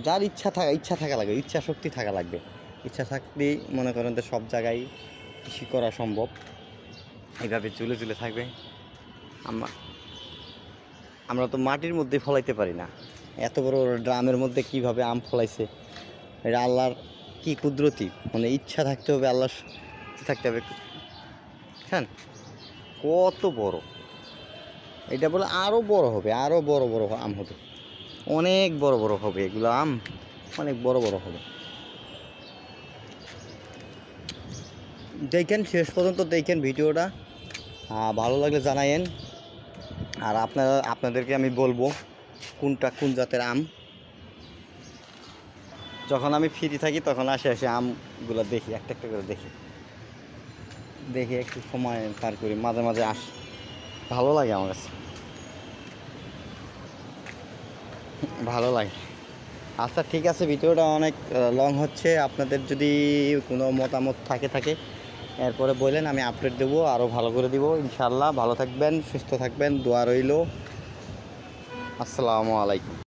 যার ইচ্ছা থাকা লাগবে, ইচ্ছা শক্তি থাকা লাগবে। ইচ্ছা থাকলেই মনে করেন যে সব জায়গায় কৃষি করা সম্ভব। এইভাবে চুলে চুলে থাকবে। আমরা তো মাটির মধ্যে ফলাইতে পারি না, এত বড় ড্রামের মধ্যে কিভাবে আম ফলাইছে, এটা আল্লাহর কি কুদরতি, মানে ইচ্ছা থাকতে হবে, আল্লাহ থাকতে হবে। হ্যাঁ, কত বড় এটা, বলে আরও বড় হবে, আরও বড় বড় আম হবে, অনেক বড় বড় হবে এগুলো আম, অনেক বড় বড় হবে। দেখেন, শেষ পর্যন্ত দেখেন ভিডিওটা, ভালো লাগলে জানায়েন। আর আপনাদেরকে আমি বলবো কোনটা কোন জাতের আম। যখন আমি ফ্রি থাকি তখন আসে আমগুলো দেখি, একটা একটা করে দেখি একটু সময় পার করি, মাঝে মাঝে আসি, ভালো লাগে আমার কাছে, ভালো লাগে। আচ্ছা ঠিক আছে, ভিডিওটা অনেক লং হচ্ছে, আপনাদের যদি কোনো মতামত থাকে এরপরে বললেন, আমি আপডেট দেবো, আরও ভালো করে দিব ইনশাআল্লাহ। ভালো থাকবেন, সুস্থ থাকবেন, দোয়া রইল। আসসালামু আলাইকুম।